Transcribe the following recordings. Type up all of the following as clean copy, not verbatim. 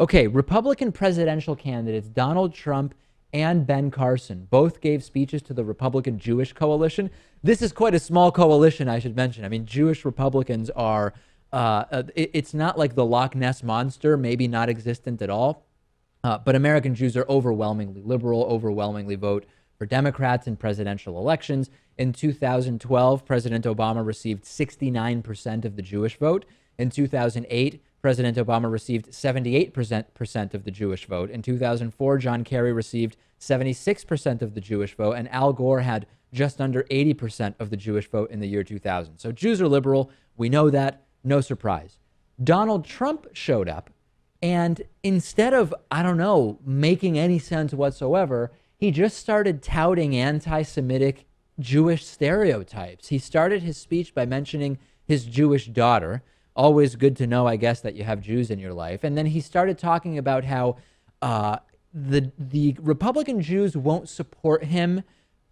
Okay, Republican presidential candidates Donald Trump and Ben Carson both gave speeches to the Republican Jewish coalition. This is quite a small coalition, I should mention. I mean, Jewish Republicans are, it's not like the Loch Ness monster, maybe not existent at all. But American Jews are overwhelmingly liberal, overwhelmingly vote for Democrats in presidential elections. In 2012, President Obama received 69% of the Jewish vote. In 2008, President Obama received 78% of the Jewish vote. In 2004, John Kerry received 76% of the Jewish vote, and Al Gore had just under 80% of the Jewish vote in the year 2000. So Jews are liberal. We know that. No surprise. Donald Trump showed up, and instead of, I don't know, making any sense whatsoever, he just started touting anti-Semitic Jewish stereotypes. He started his speech by mentioning his Jewish daughter. Always good to know, I guess, that you have Jews in your life. And then he started talking about how the Republican Jews won't support him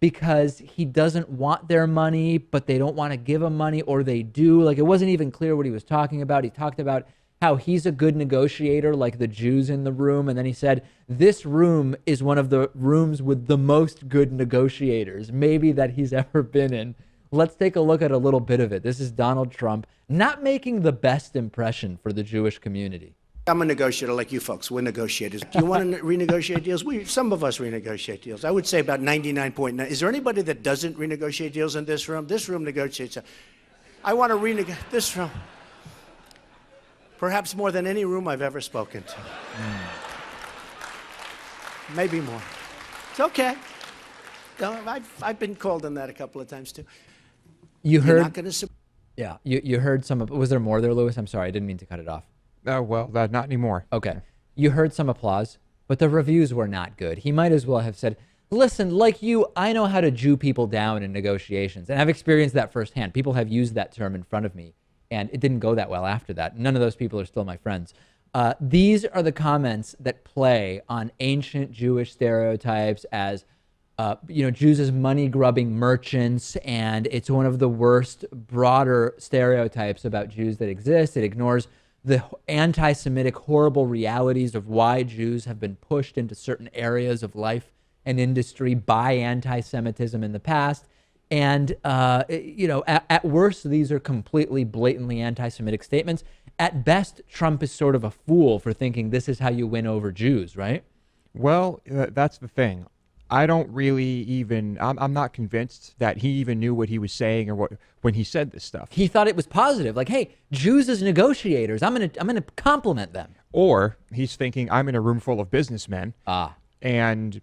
because he doesn't want their money, but they don't want to give him money, or they do. Like, it wasn't even clear what he was talking about. He talked about how he's a good negotiator, like the Jews in the room. And then he said, this room is one of the rooms with the most good negotiators, maybe that he's ever been in. Let's take a look at a little bit of it. This is Donald Trump not making the best impression for the Jewish community. I'm a negotiator like you folks. We're negotiators. Do you want to renegotiate deals? Some of us renegotiate deals. I would say about 99.9. Is there anybody that doesn't renegotiate deals in this room? This room negotiates. I want to renegotiate this room. Perhaps more than any room I've ever spoken to. Maybe more. It's okay. No, I've been called on that a couple of times too. You heard? You're not going to. Yeah, you heard some. Was there more there, Lewis? I'm sorry, I didn't mean to cut it off. Oh, well, not anymore. Okay. You heard some applause, but the reviews were not good. He might as well have said, listen, like you, I know how to Jew people down in negotiations. And I've experienced that firsthand. People have used that term in front of me, and it didn't go that well after that. None of those people are still my friends. These are the comments that play on ancient Jewish stereotypes as, Jews as money-grubbing merchants, and it's one of the worst, broader stereotypes about Jews that exist. It ignores the anti-Semitic horrible realities of why Jews have been pushed into certain areas of life and industry by anti-Semitism in the past. And, at worst, these are completely blatantly anti-Semitic statements. At best, Trump is sort of a fool for thinking this is how you win over Jews, right? Well, that's the thing. I don't really even, I'm not convinced that he even knew what he was saying or what when he said this stuff. He thought it was positive. Like, hey, Jews as negotiators, I'm gonna compliment them. Or he's thinking, I'm in a room full of businessmen. And,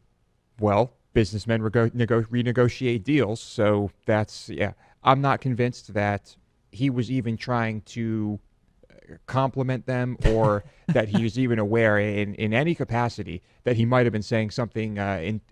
well, businessmen renegotiate deals. So that's, I'm not convinced that he was even trying to compliment them or that he was even aware in any capacity that he might have been saying something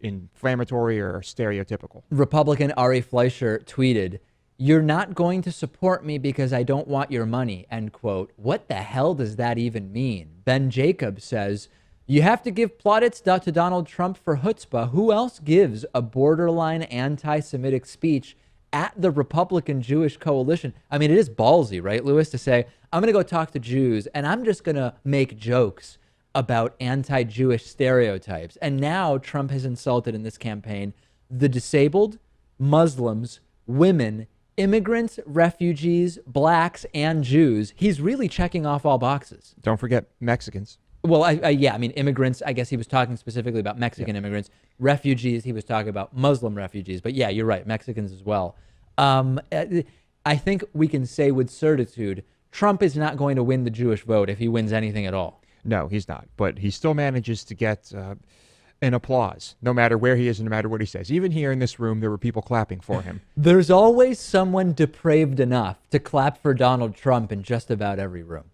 inflammatory or stereotypical. Republican Ari Fleischer tweeted, "You're not going to support me because I don't want your money," end quote. What the hell does that even mean? Ben Jacobs says, "You have to give plaudits to Donald Trump for chutzpah. Who else gives a borderline anti-Semitic speech at the Republican Jewish coalition?" I mean, it is ballsy, right, Lewis, to say, I'm going to go talk to Jews and I'm just going to make jokes about anti-Jewish stereotypes. And now Trump has insulted in this campaign the disabled, Muslims, women, immigrants, refugees, blacks, and Jews. He's really checking off all boxes. Don't forget Mexicans. Well, immigrants, I guess he was talking specifically about Mexican immigrants. Refugees, he was talking about Muslim refugees. But yeah, you're right, Mexicans as well. I think we can say with certitude, Trump is not going to win the Jewish vote if he wins anything at all. No, he's not. But he still manages to get an applause, no matter where he is and no matter what he says. Even here in this room, there were people clapping for him. There's always someone depraved enough to clap for Donald Trump in just about every room.